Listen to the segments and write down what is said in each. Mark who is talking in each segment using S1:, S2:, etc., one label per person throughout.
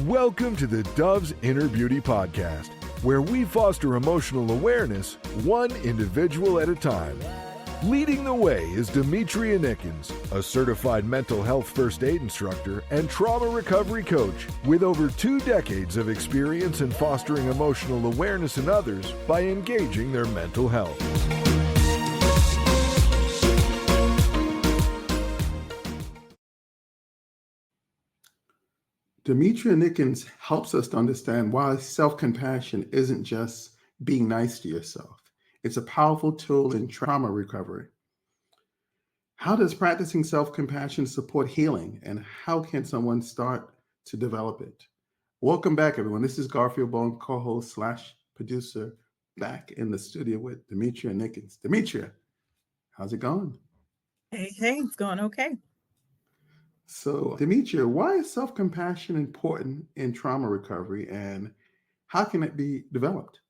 S1: Welcome to the Dove's Inner Beauty Podcast, where we foster emotional awareness one individual at a time. Leading the way is Demetria Nickens, a certified mental health first aid instructor and trauma recovery coach with over 2 decades of experience in fostering emotional awareness in others by engaging their mental health.
S2: Demetria Nickens helps us to understand why self-compassion isn't just being nice to yourself. It's a powerful tool in trauma recovery. How does practicing self-compassion support healing, and how can someone start to develop it? Welcome back, everyone. This is Garfield Bowen, co-host / producer, back in the studio with Demetria Nickens. Demetria, how's it going?
S3: Hey, it's going okay.
S2: So, Demetria, why is self-compassion important in trauma recovery, and how can it be developed?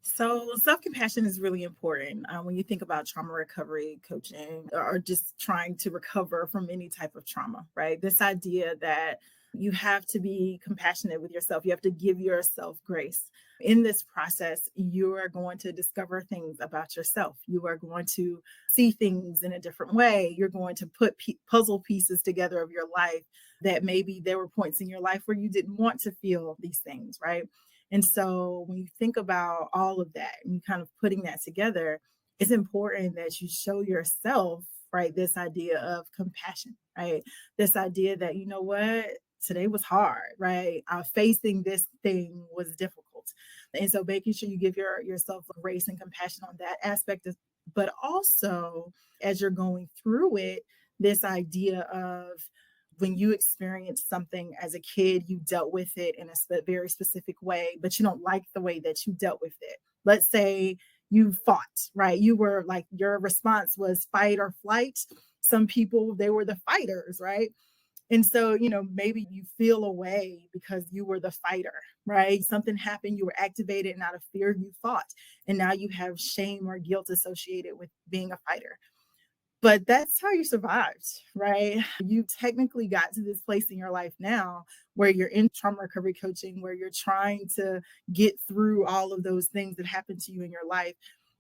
S3: So self-compassion is really important when you think about trauma recovery coaching or just trying to recover from any type of trauma, right? This idea that you have to be compassionate with yourself. You have to give yourself grace. In this process, you are going to discover things about yourself. You are going to see things in a different way. You're going to put puzzle pieces together of your life that maybe there were points in your life where you didn't want to feel these things, right? And so when you think about all of that and you kind of putting that together, it's important that you show yourself, right, this idea of compassion, right? This idea that, you know what, today was hard, right? Facing this thing was difficult. And so making sure you give yourself grace and compassion on that aspect, but also as you're going through it, this idea of when you experience something as a kid, you dealt with it in a very specific way, but you don't like the way that you dealt with it. Let's say you fought, right? You were like, your response was fight or flight. Some people, they were the fighters, right? And so, maybe you feel away because you were the fighter, right? Something happened, you were activated, and out of fear, you fought. And now you have shame or guilt associated with being a fighter. But that's how you survived, right? You technically got to this place in your life now where you're in trauma recovery coaching, where you're trying to get through all of those things that happened to you in your life.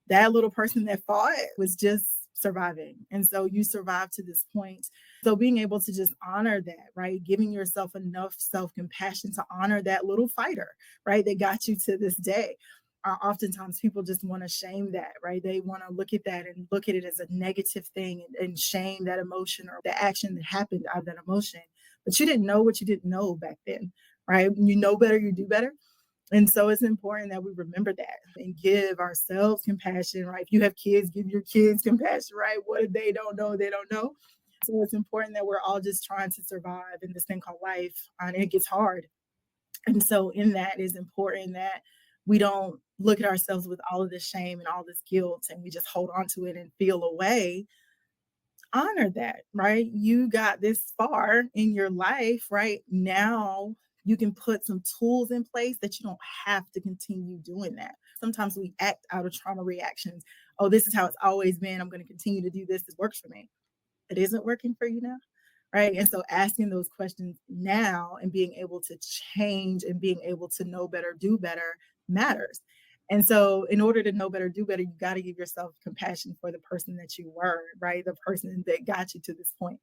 S3: That little person that fought was just surviving. And so you survived to this point. So being able to just honor that, right? Giving yourself enough self-compassion to honor that little fighter, right? That got you to this day. Oftentimes people just want to shame that, right? They want to look at that and look at it as a negative thing and shame that emotion or the action that happened out of that emotion. But you didn't know what you didn't know back then, right? You know better, you do better. And so it's important that we remember that and give ourselves compassion, right? If you have kids, give your kids compassion, right? What if they don't know? They don't know. So it's important that we're all just trying to survive in this thing called life, and it gets hard. And so in that is important that we don't look at ourselves with all of this shame and all this guilt and we just hold on to it and feel away. Honor that, right? You got this far in your life, right? Now you can put some tools in place that you don't have to continue doing that. Sometimes we act out of trauma reactions. Oh, this is how it's always been. I'm going to continue to do this. It works for me. It isn't working for you now. Right. And so asking those questions now and being able to change and being able to know better, do better matters. And so in order to know better, do better, you got to give yourself compassion for the person that you were, right? The person that got you to this point.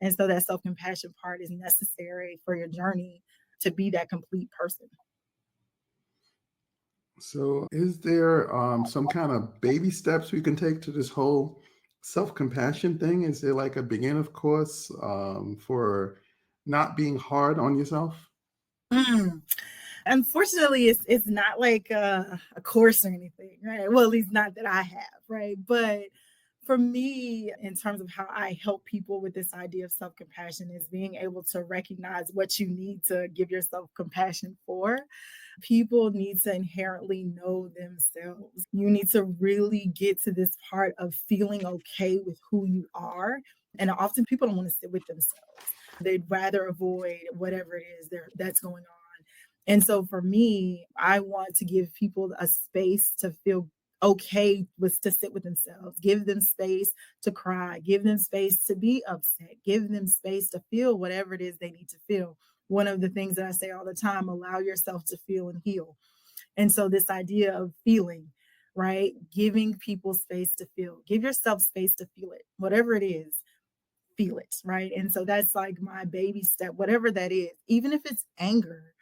S3: And so that self-compassion part is necessary for your journey to be that complete person.
S2: So is there some kind of baby steps we can take to this whole self-compassion thing? Is there like a beginner course for not being hard on yourself?
S3: Unfortunately, it's not like a course or anything, right? Well, at least not that I have, right? But for me, in terms of how I help people with this idea of self-compassion is being able to recognize what you need to give yourself compassion for. People need to inherently know themselves. You need to really get to this part of feeling okay with who you are. And often people don't want to sit with themselves. They'd rather avoid whatever it is that's going on. And so for me, I want to give people a space to feel okay with to sit with themselves, give them space to cry, give them space to be upset, give them space to feel whatever it is they need to feel. One of the things that I say all the time, allow yourself to feel and heal. And so this idea of feeling, right? Giving people space to feel, give yourself space to feel it, whatever it is, feel it, right? And so that's like my baby step, whatever that is, even if it's anger,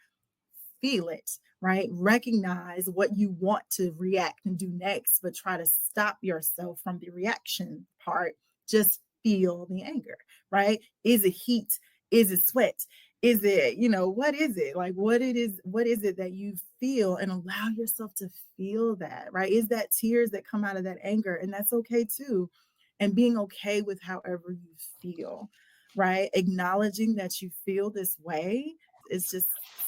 S3: feel it, right? Recognize what you want to react and do next, but try to stop yourself from the reaction part. Just feel the anger, right? Is it heat? Is it sweat? Is it, what is it? Like what is it that you feel, and allow yourself to feel that, right? Is that tears that come out of that anger? And that's okay too. And being okay with however you feel, right? Acknowledging that you feel this way is just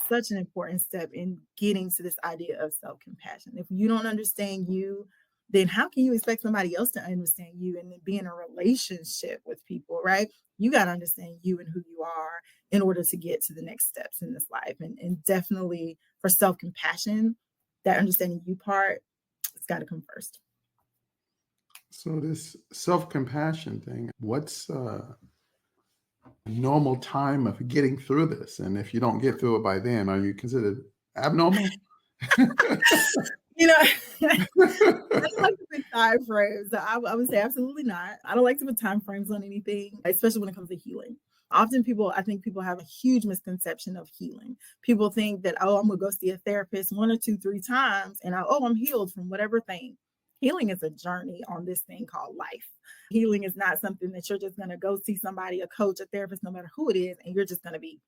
S3: such an important step in getting to this idea of self-compassion. If you don't understand you, then how can you expect somebody else to understand you and then be in a relationship with people, right? You got to understand you and who you are in order to get to the next steps in this life. And definitely for self-compassion, that understanding you part, it's got to come first.
S2: So this self-compassion thing, what's normal time of getting through this? And if you don't get through it by then, are you considered abnormal?
S3: I don't like to put time frames. I would say absolutely not. I don't like to put time frames on anything, especially when it comes to healing. Often I think people have a huge misconception of healing. People think that, I'm going to go see a therapist 1 or 2, 3 times and I'm healed from whatever thing. Healing is a journey on this thing called life. Healing is not something that you're just going to go see somebody, a coach, a therapist, no matter who it is, and you're just going to be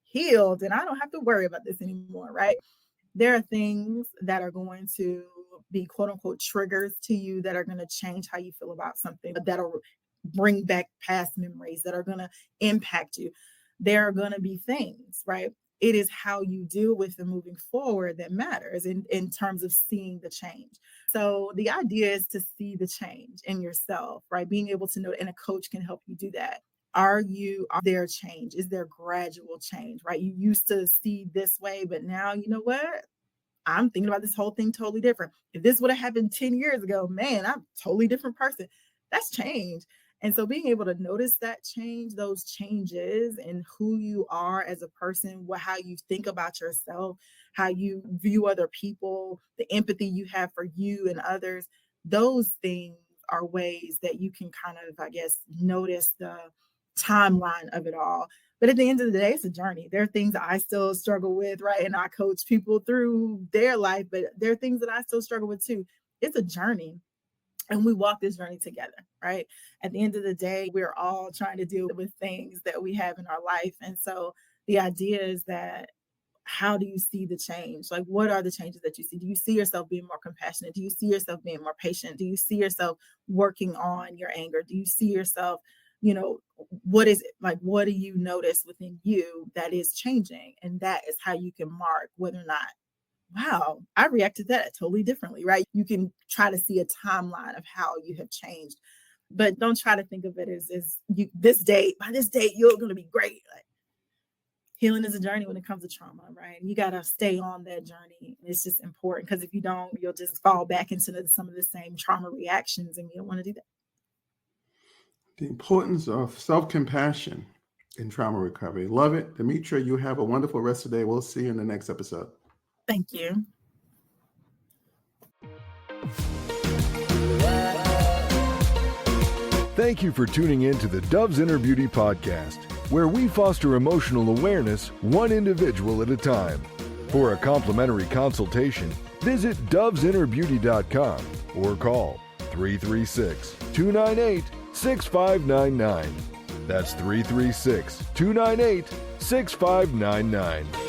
S3: healed and I don't have to worry about this anymore, right? There are things that are going to be quote unquote triggers to you that are going to change how you feel about something, that'll bring back past memories, that are going to impact you. There are going to be things, right? It is how you deal with them moving forward that matters in terms of seeing the change. So the idea is to see the change in yourself, right? Being able to know, and a coach can help you do that. Are there change? Is there gradual change, right? You used to see this way, but now, you know what? I'm thinking about this whole thing totally different. If this would have happened 10 years ago, man, I'm a totally different person. That's change. And so being able to notice that change, those changes in who you are as a person, how you think about yourself, how you view other people, the empathy you have for you and others, those things are ways that you can kind of, I guess, notice the timeline of it all. But at the end of the day, it's a journey. There are things that I still struggle with, right? And I coach people through their life, but there are things that I still struggle with too. It's a journey. And we walk this journey together, right? At the end of the day, we're all trying to deal with things that we have in our life. And so the idea is that, how do you see the change? Like, what are the changes that you see? Do you see yourself being more compassionate? Do you see yourself being more patient? Do you see yourself working on your anger? Do you see yourself, what is it? Like, what do you notice within you that is changing? And that is how you can mark whether or not, wow, I reacted to that totally differently, right? You can try to see a timeline of how you have changed, but don't try to think of it as by this date, you're going to be great. Like, healing is a journey when it comes to trauma, right? You got to stay on that journey. It's just important, because if you don't, you'll just fall back into some of the same trauma reactions, and you don't want to do that.
S2: The importance of self-compassion in trauma recovery. Love it. Demetria, you have a wonderful rest of the day. We'll see you in the next episode.
S3: Thank you.
S1: Thank you for tuning in to the Dove's Inner Beauty podcast, where we foster emotional awareness one individual at a time. For a complimentary consultation, visit dovesinnerbeauty.com or call 336-298-6599. That's 336-298-6599.